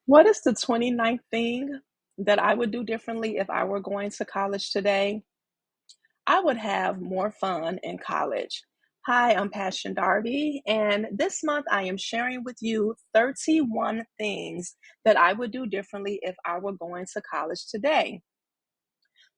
What is the 29th thing that I would do differently if I were going to college today? I would have more fun in college. Hi, I'm Passion Darby, and this month I am sharing with you 31 things that I would do differently if I were going to college today.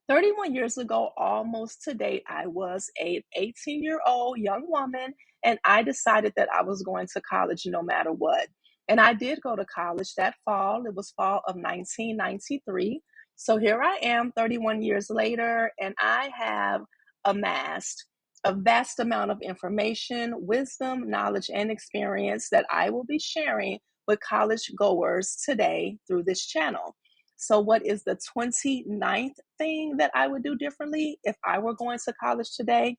31 years ago, almost to date, I was a 18-year-old young woman, and I decided that I was going to college no matter what. And I did go to college that fall. It was fall of 1993. So here I am 31 years later, and I have amassed a vast amount of information, wisdom, knowledge, and experience that I will be sharing with college goers today through this channel. So, what is the 29th thing that I would do differently if I were going to college today?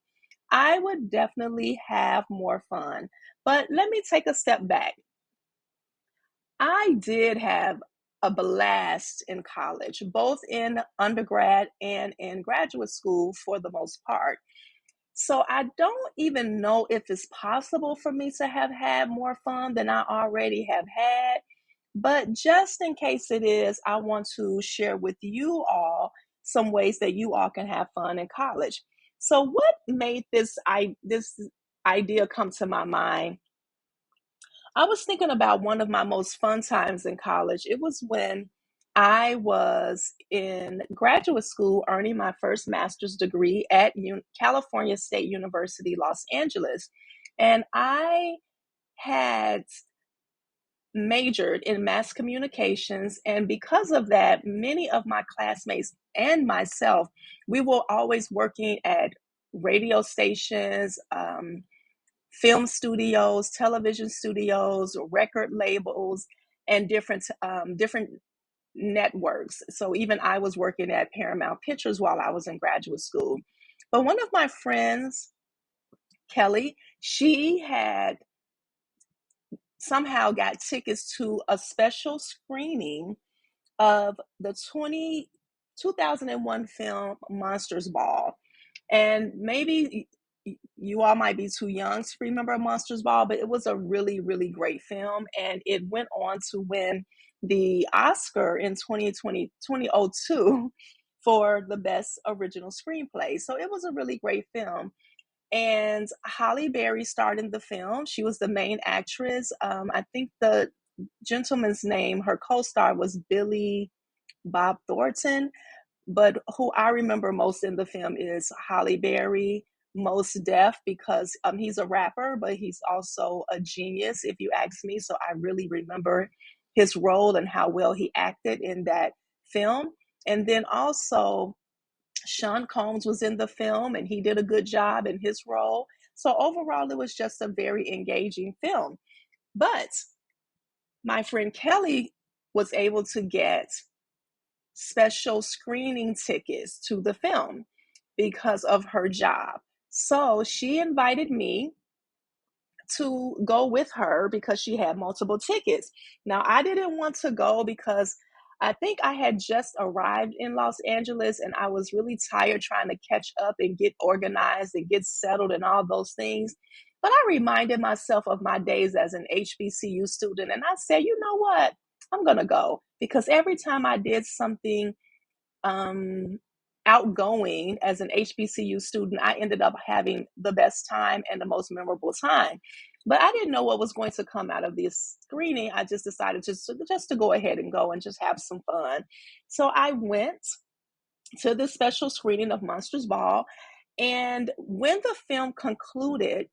I would definitely have more fun. But let me take a step back. I did have a blast in college, both in undergrad and in graduate school for the most part. So I don't even know if it's possible for me to have had more fun than I already have had. But just in case it is, I want to share with you all some ways that you all can have fun in college. So what made this idea come to my mind? I was thinking about one of my most fun times in college. It was when I was in graduate school earning my first master's degree at California State University, Los Angeles. And I had majored in mass communications. And because of that, many of my classmates and myself, we were always working at radio stations, film studios, television studios, record labels, and different networks. So even I was working at Paramount Pictures while I was in graduate school. But one of my friends, Kelly, she had somehow got tickets to a special screening of the 2001 film Monsters Ball. And maybe you all might be too young to remember Monsters Ball, but it was a really, really great film. And it went on to win the Oscar in 2002 for the best original screenplay. So it was a really great film. And Halle Berry starred in the film. She was the main actress. I think the gentleman's name, her co-star, was Billy Bob Thornton, but who I remember most in the film is Halle Berry, Most Def, because he's a rapper, but he's also a genius, if you ask me. So I really remember his role and how well he acted in that film. And then also Sean Combs was in the film, and he did a good job in his role. So overall, it was just a very engaging film. But my friend Kelly was able to get special screening tickets to the film because of her job. So she invited me to go with her because she had multiple tickets. Now, I didn't want to go because I think I had just arrived in Los Angeles and I was really tired trying to catch up and get organized and get settled and all those things. But I reminded myself of my days as an HBCU student and I said, you know what? I'm going to go because every time I did something um, outgoing as an HBCU student, I ended up having the best time and the most memorable time. But I didn't know what was going to come out of this screening. I just decided just to go ahead and go and just have some fun. So I went to this special screening of Monsters Ball. And when the film concluded,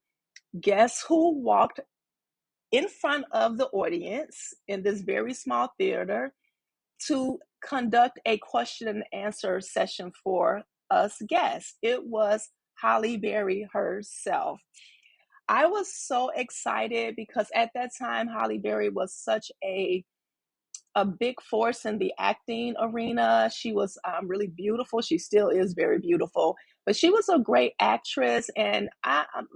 guess who walked in front of the audience in this very small theater to conduct a question and answer session for us guests? It was Halle Berry herself. I was so excited because at that time, Halle Berry was such a big force in the acting arena. She was really beautiful. She still is very beautiful, but she was a great actress. And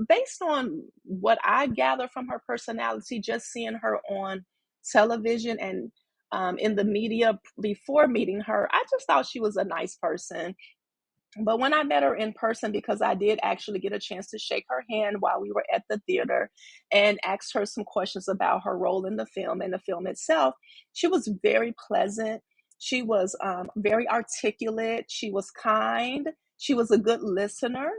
based on what I gather from her personality, just seeing her on television and in the media before meeting her, I just thought she was a nice person. But when I met her in person, because I did actually get a chance to shake her hand while we were at the theater and asked her some questions about her role in the film and the film itself, she was very pleasant. She was very articulate. She was kind. She was a good listener.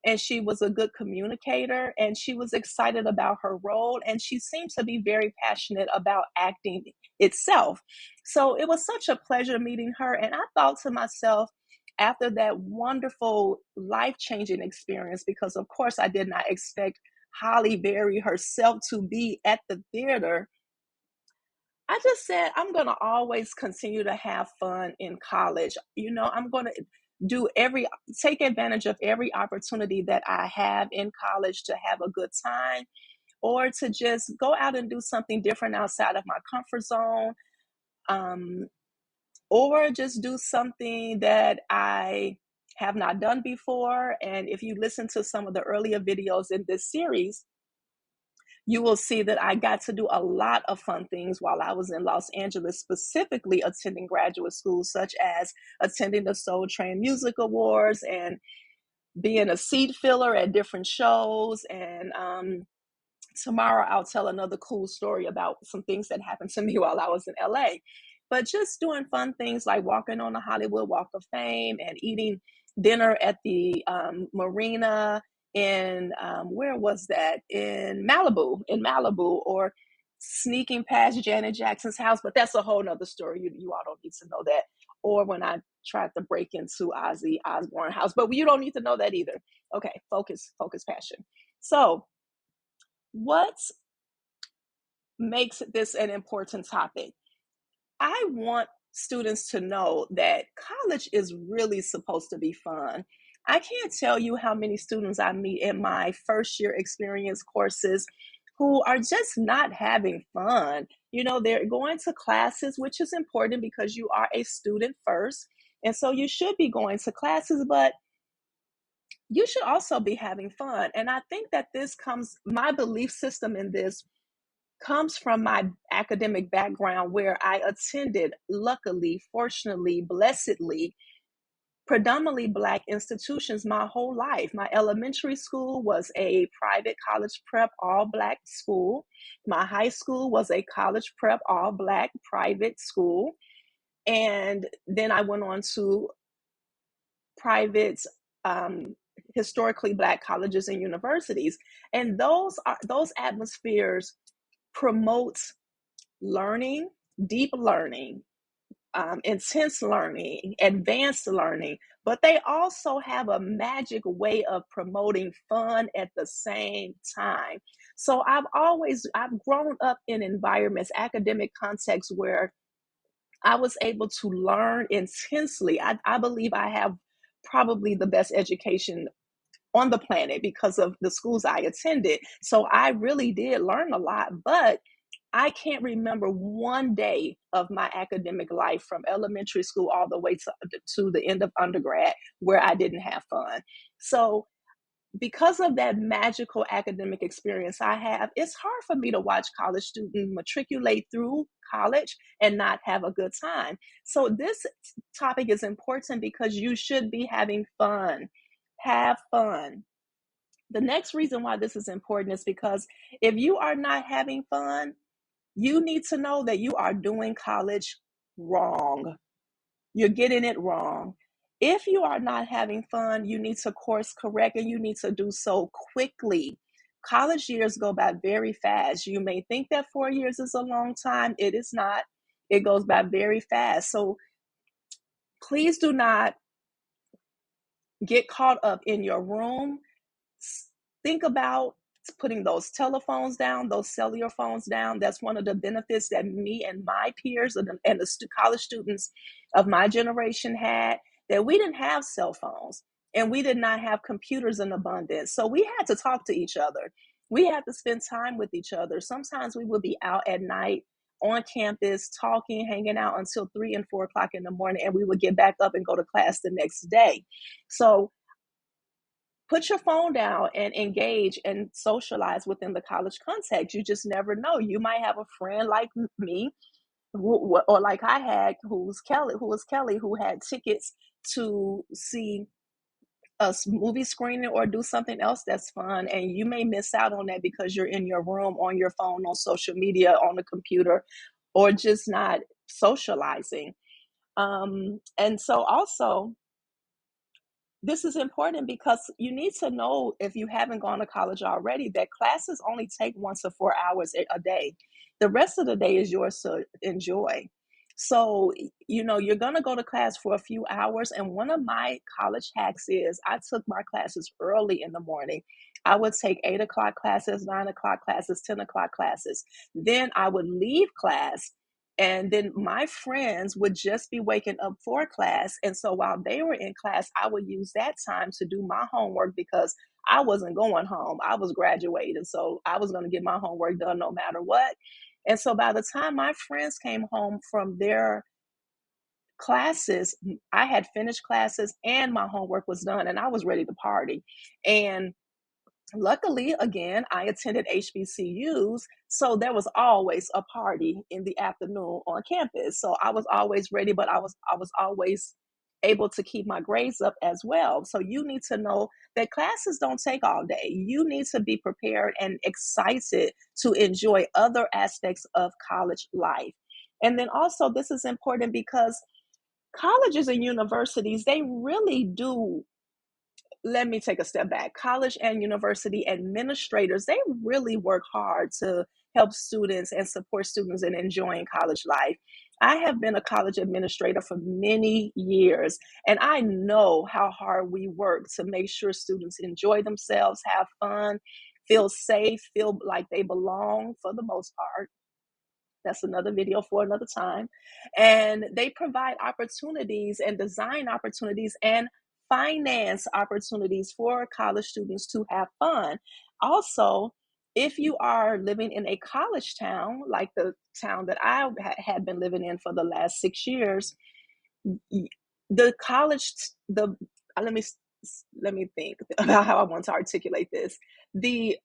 And she was a good communicator. And she was excited about her role. And she seemed to be very passionate about acting itself. So it was such a pleasure meeting her. And I thought to myself, after that wonderful life-changing experience, because of course I did not expect Holly Berry herself to be at the theater, I just said, I'm going to always continue to have fun in college. I'm going to take advantage of every opportunity that I have in college to have a good time, or to just go out and do something different outside of my comfort zone. Um, or just do something that I have not done before. And if you listen to some of the earlier videos in this series, you will see that I got to do a lot of fun things while I was in Los Angeles, specifically attending graduate school, such as attending the Soul Train Music Awards and being a seat filler at different shows. And tomorrow I'll tell another cool story about some things that happened to me while I was in LA. But just doing fun things like walking on the Hollywood Walk of Fame and eating dinner at the marina in where was that? In Malibu, or sneaking past Janet Jackson's house. But that's a whole nother story. You all don't need to know that. Or when I tried to break into Ozzy Osbourne house, but you don't need to know that either. Okay, focus, passion. So what makes this an important topic? I want students to know that college is really supposed to be fun. I can't tell you how many students I meet in my first year experience courses who are just not having fun. They're going to classes, which is important because you are a student first. And so you should be going to classes, but you should also be having fun. And I think that my belief system in this comes from my academic background, where I attended, luckily, fortunately, blessedly, predominantly Black institutions my whole life. My elementary school was a private college prep all Black school. My high school was a college prep all Black private school. And then I went on to private, historically Black colleges and universities. And those atmospheres promote learning, deep learning, intense learning, advanced learning, but they also have a magic way of promoting fun at the same time. So I've grown up in environments, academic contexts, where I was able to learn intensely. I believe I have probably the best education on the planet because of the schools I attended. So I really did learn a lot, but I can't remember one day of my academic life from elementary school all the way to the end of undergrad where I didn't have fun. So because of that magical academic experience I have, it's hard for me to watch college students matriculate through college and not have a good time. So this topic is important because you should be having fun. Have fun. The next reason why this is important is because if you are not having fun, you need to know that you are doing college wrong. You're getting it wrong. If you are not having fun, you need to course correct, and you need to do so quickly. College years go by very fast. You may think that 4 years is a long time. It is not. It goes by very fast. So please do not get caught up in your room. Think about putting those telephones down, those cellular phones down. That's one of the benefits that me and my peers and the college students of my generation had, that we didn't have cell phones and we did not have computers in abundance. So we had to talk to each other. We had to spend time with each other. Sometimes we would be out at night on campus talking, hanging out until 3 and 4 o'clock in the morning, and we would get back up and go to class the next day. So put your phone down and engage and socialize within the college context. You just never know. You might have a friend like me, or like I had, who was Kelly, who had tickets to see movie screening or do something else that's fun, and you may miss out on that because you're in your room, on your phone, on social media, on the computer, or just not socializing. And so also, this is important because you need to know, if you haven't gone to college already, that classes only take 1 to 4 hours a day. The rest of the day is yours to enjoy. So, you're going to go to class for a few hours. And one of my college hacks is I took my classes early in the morning. I would take 8 o'clock classes, 9 o'clock classes, 10 o'clock classes. Then I would leave class, and then my friends would just be waking up for class. And so while they were in class, I would use that time to do my homework because I wasn't going home. I was graduating. So I was going to get my homework done no matter what. And so by the time my friends came home from their classes, I had finished classes and my homework was done and I was ready to party. And luckily, again, I attended HBCUs, so there was always a party in the afternoon on campus. So I was always ready, but I was always able to keep my grades up as well. So you need to know that classes don't take all day. You need to be prepared and excited to enjoy other aspects of college life. And then also, this is important because colleges and universities, they really do, let me take a step back. College and university administrators, they really work hard to help students and support students in enjoying college life. I have been a college administrator for many years, and I know how hard we work to make sure students enjoy themselves, have fun, feel safe, feel like they belong for the most part. That's another video for another time. And they provide opportunities and design opportunities and finance opportunities for college students to have fun. Also, if you are living in a college town, like the town that I had been living in for the last 6 years, the college, the let me let me think about how I want to articulate this. The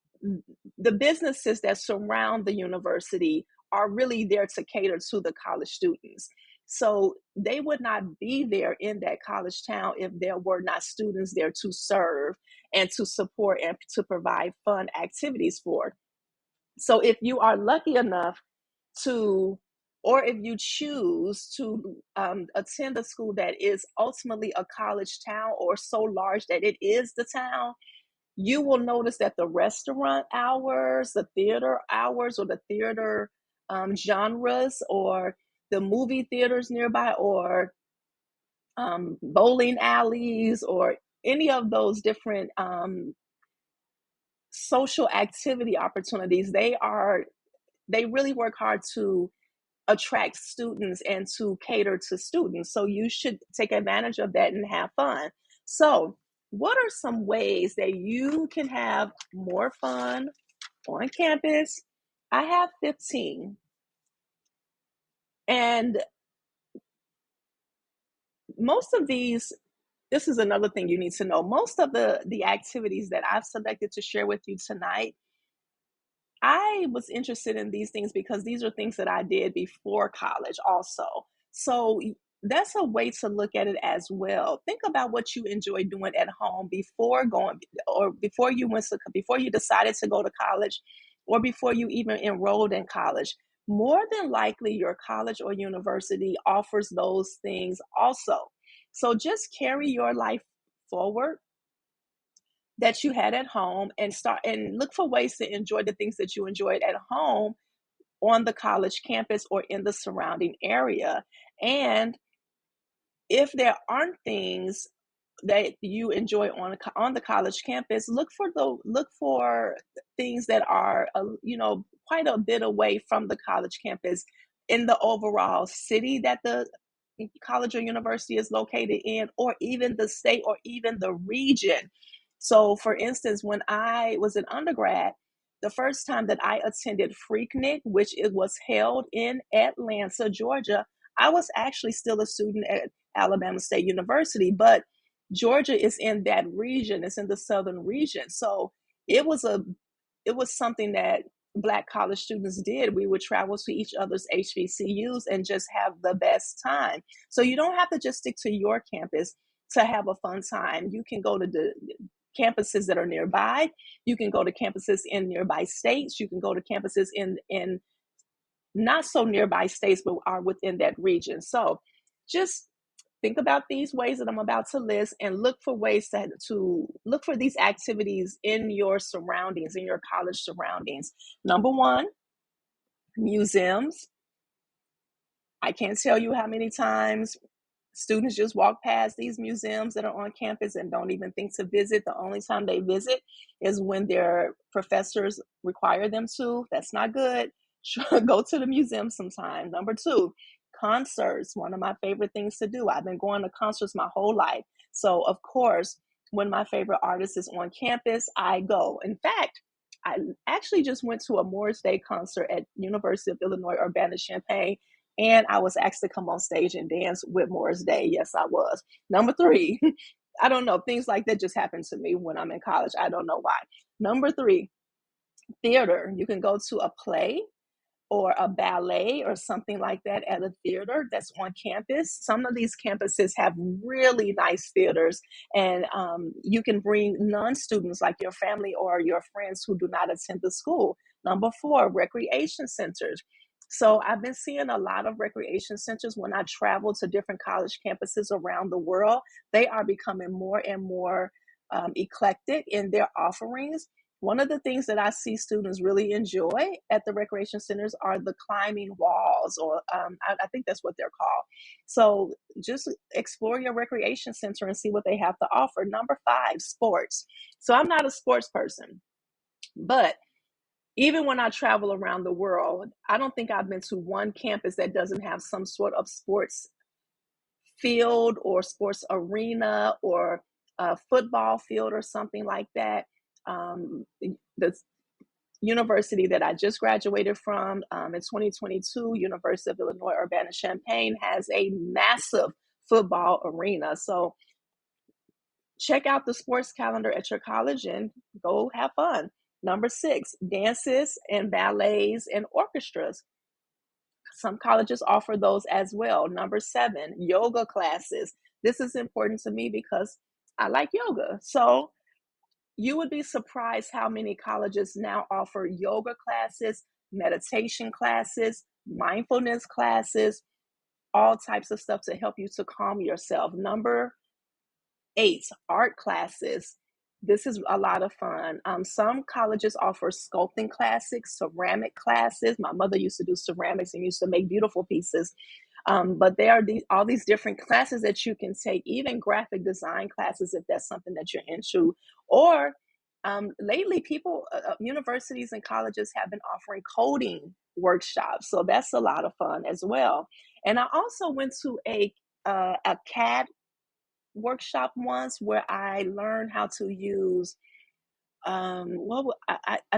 the businesses that surround the university are really there to cater to the college students. So they would not be there in that college town if there were not students there to serve and to support and to provide fun activities for. So if you are lucky enough to, or if you choose to attend a school that is ultimately a college town or so large that it is the town, you will notice that the restaurant hours, the theater hours, or the theater genres, or the movie theaters nearby, or bowling alleys, or any of those different social activity opportunities, they really work hard to attract students and to cater to students. So you should take advantage of that and have fun. So, what are some ways that you can have more fun on campus? I have 15. And most of these, this is another thing you need to know. Most of the activities that I've selected to share with you tonight, I was interested in these things because these are things that I did before college also. So that's a way to look at it as well. Think about what you enjoy doing at home before going, or before you decided to go to college, or before you even enrolled in college. More than likely your college or university offers those things also. So just carry your life forward that you had at home, and start and look for ways to enjoy the things that you enjoyed at home on the college campus or in the surrounding area. And if there aren't things that you enjoy on the college campus, look for things that are quite a bit away from the college campus in the overall city that the college or university is located in, or even the state, or even the region. So, for instance, when I was an undergrad, the first time that I attended Freaknik, which it was held in Atlanta, Georgia, I was actually still a student at Alabama State University, but Georgia is in that region. It's in the southern region. So it was a it was something that Black college students did. We would travel to each other's HBCUs and just have the best time. So you don't have to just stick to your campus. to have a fun time. You can go to the campuses that are nearby. You can go to campuses in nearby states. You can go to campuses in not so nearby states, but are within that region. So just think about these ways that I'm about to list and look for ways to look for these activities in your surroundings, in your college surroundings. Number one, museums. I can't tell you how many times students just walk past these museums that are on campus and don't even think to visit. The only time they visit is when their professors require them to. That's not good. Go to the museum sometime. Number two, concerts. One of my favorite things to do. I've been going to concerts my whole life. So, of course, when my favorite artist is on campus, I go. In fact, I actually just went to a Morris Day concert at University of Illinois Urbana-Champaign, and I was asked to come on stage and dance with Morris Day. Yes, I was. Number three, I don't know, things like that just happen to me when I'm in college. I don't know why. Number three, theater. You can go to a play or a ballet or something like that at a theater that's on campus. Some of these campuses have really nice theaters, and you can bring non-students like your family or your friends who do not attend the school. Number four, recreation centers. So I've been seeing a lot of recreation centers when I travel to different college campuses around the world. They are becoming more and more eclectic in their offerings. One of the things that I see students really enjoy at the recreation centers are the climbing walls, or I think that's what they're called. So just explore your recreation center and see what they have to offer. Number five, sports. So I'm not a sports person, but even when I travel around the world, I don't think I've been to one campus that doesn't have some sort of sports field or sports arena or a football field or something like that. The university that I just graduated from in 2022, University of Illinois Urbana-Champaign, has a massive football arena. So check out the sports calendar at your college and go have fun. Number six, dances and ballets and orchestras. Some colleges offer those as well. Number seven, yoga classes. This is important to me because I like yoga. So you would be surprised how many colleges now offer yoga classes, meditation classes, mindfulness classes, all types of stuff to help you to calm yourself. Number eight, art classes. This is a lot of fun. Some colleges offer sculpting classes, ceramic classes. My mother used to do ceramics and used to make beautiful pieces. But there are all these different classes that you can take, even graphic design classes if that's something that you're into. Or lately, universities and colleges have been offering coding workshops, so that's a lot of fun as well. And I also went to a CAD workshop once where I learned how to use I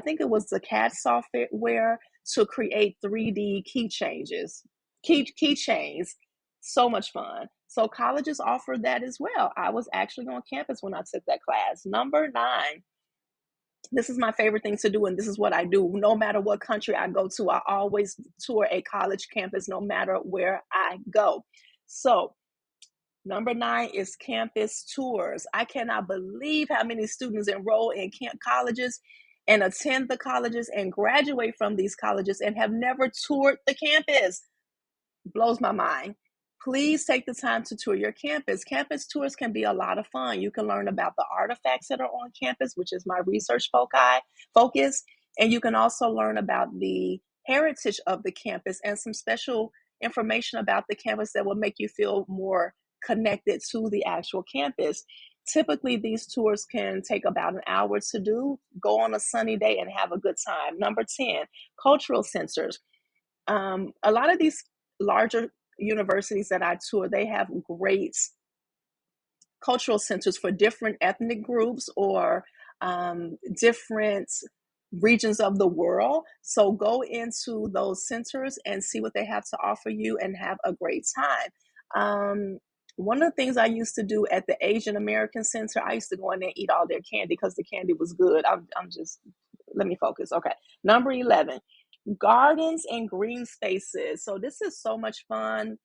think it was the CAD software to create 3D keychains. So much fun. So colleges offer that as well. I was actually on campus when I took that class. Number nine, this is my favorite thing to do, and this is what I do. No matter what country I go to, I always tour a college campus, no matter where I go. So number nine is campus tours. I cannot believe how many students enroll in colleges and attend the colleges and graduate from these colleges and have never toured the campus. Blows my mind. Please take the time to tour your campus. Campus tours can be a lot of fun. You can learn about the artifacts that are on campus, which is my research focus, and you can also learn about the heritage of the campus and some special information about the campus that will make you feel more connected to the actual campus. Typically, these tours can take about an hour to do. Go on a sunny day and have a good time. Number 10, cultural centers. A lot of these larger universities that I tour, they have great cultural centers for different ethnic groups or different regions of the world. So go into those centers and see what they have to offer you and have a great time. One of the things I used to do at the Asian American Center, I used to go in there and eat all their candy because the candy was good. Let me focus. Okay. Number 11, gardens and green spaces. So this is so much fun.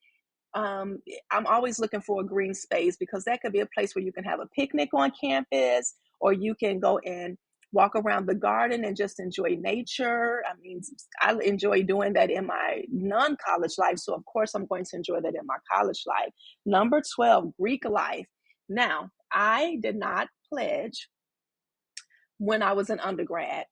um, I'm always looking for a green space because that could be a place where you can have a picnic on campus, or you can go and walk around the garden and just enjoy nature. I mean, I enjoy doing that in my non college life. So, of course, I'm going to enjoy that in my college life. Number 12, Greek life. Now, I did not pledge when I was an undergrad,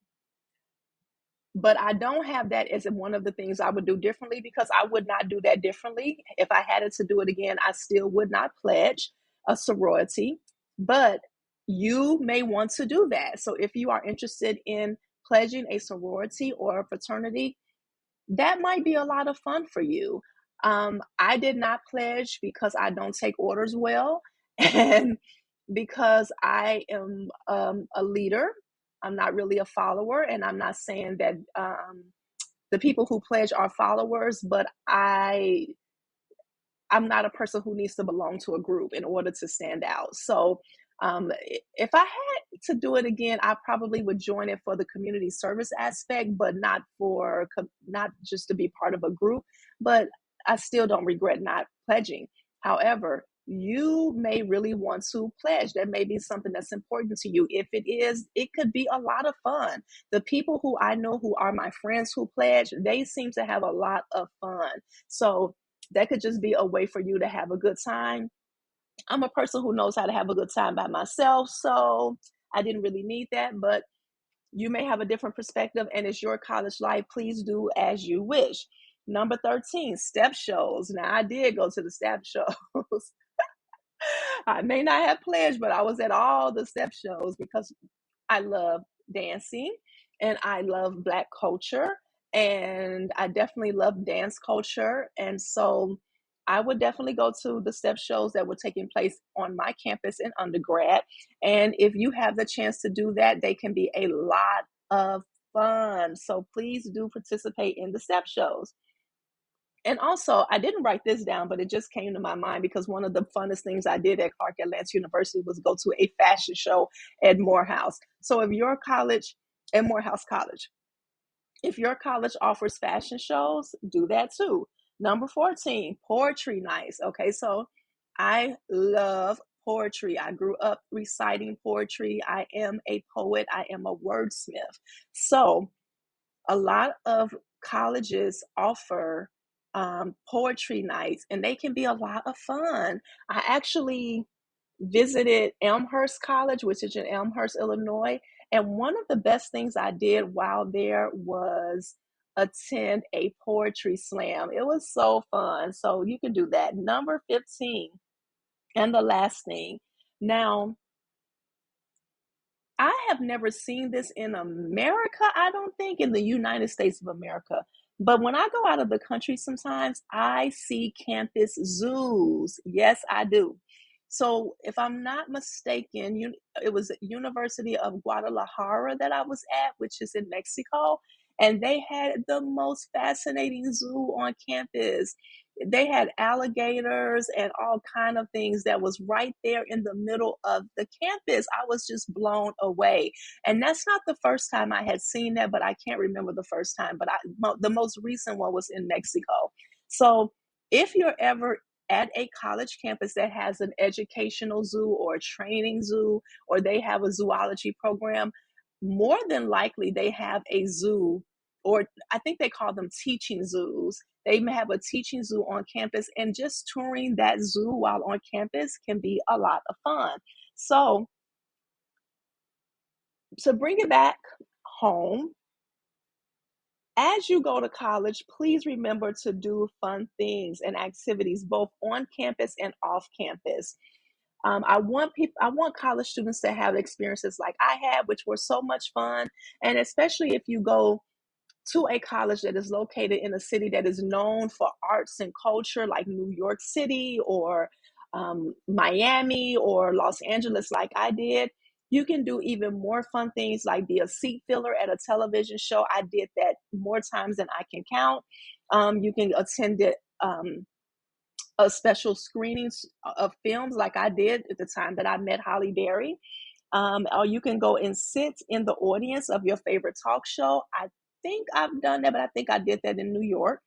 but I don't have that as one of the things I would do differently, because I would not do that differently. If I had it to do it again, I still would not pledge a sorority, but you may want to do that. So if you are interested in pledging a sorority or a fraternity, that might be a lot of fun for you. I did not pledge because I don't take orders well, and because I am a leader. I'm not really a follower, and I'm not saying that the people who pledge are followers, but I'm not a person who needs to belong to a group in order to stand out. So, if I had to do it again, I probably would join it for the community service aspect, but not for not just to be part of a group. But I still don't regret not pledging. However, you may really want to pledge. That may be something that's important to you. If it is, it could be a lot of fun. The people who I know who are my friends who pledge, they seem to have a lot of fun. So that could just be a way for you to have a good time. I'm a person who knows how to have a good time by myself, so I didn't really need that, but you may have a different perspective, and it's your college life. Please do as you wish. Number 13, step shows. Now, I did go to the step shows. I may not have pledged, but I was at all the step shows because I love dancing and I love Black culture, and I definitely love dance culture. And so I would definitely go to the step shows that were taking place on my campus in undergrad. And if you have the chance to do that, they can be a lot of fun. So please do participate in the step shows. And also, I didn't write this down, but it just came to my mind because one of the funnest things I did at Clark Atlanta University was go to a fashion show at Morehouse. So if your college, at Morehouse College, if your college offers fashion shows, do that too. Number 14, poetry nights. Okay, so I love poetry. I grew up reciting poetry. I am a poet. I am a wordsmith. So a lot of colleges offer poetry nights, and they can be a lot of fun. I actually visited Elmhurst College, which is in Elmhurst, Illinois, and one of the best things I did while there was attend a poetry slam. It was so fun. So you can do that. Number 15, and the last thing. Now, I have never seen this in America, I don't think, in the United States of America. But when I go out of the country sometimes, I see campus zoos. Yes, I do. So if I'm not mistaken, it was University of Guadalajara that I was at, which is in Mexico, and they had the most fascinating zoo on campus. They had alligators and all kind of things that was right there in the middle of the campus. I was just blown away. And that's not the first time I had seen that, but I can't remember the first time. But the most recent one was in Mexico. So if you're ever at a college campus that has an educational zoo or a training zoo, or they have a zoology program, more than likely they have a zoo, or I think they call them teaching zoos. They may have a teaching zoo on campus, and just touring that zoo while on campus can be a lot of fun. So, to bring it back home, as you go to college, please remember to do fun things and activities both on campus and off campus. I want college students to have experiences like I had, which were so much fun. And especially if you go to a college that is located in a city that is known for arts and culture, like New York City or Miami or Los Angeles, like I did, you can do even more fun things like be a seat filler at a television show. I did that more times than I can count. You can attend it. A special screenings of films like I did at the time that I met Holly Berry. Or you can go and sit in the audience of your favorite talk show. I think I've done that, but I think I did that in New York.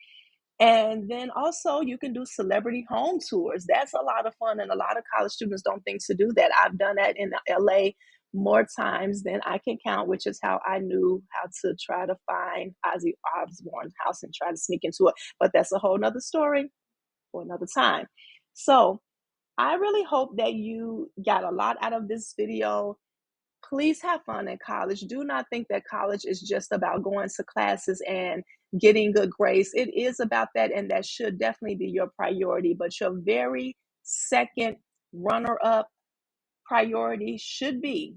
And then also you can do celebrity home tours. That's a lot of fun, and a lot of college students don't think to do that. I've done that in LA more times than I can count, which is how I knew how to try to find Ozzy Osbourne's house and try to sneak into it. But that's a whole nother story for another time. So I really hope that you got a lot out of this video. Please have fun in college. Do not think that college is just about going to classes and getting good grades. It is about that, and that should definitely be your priority. But your very second runner up priority should be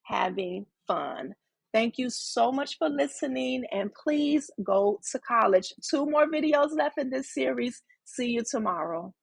having fun. Thank you so much for listening, and please go to college. 2 more videos left in this series. See you tomorrow.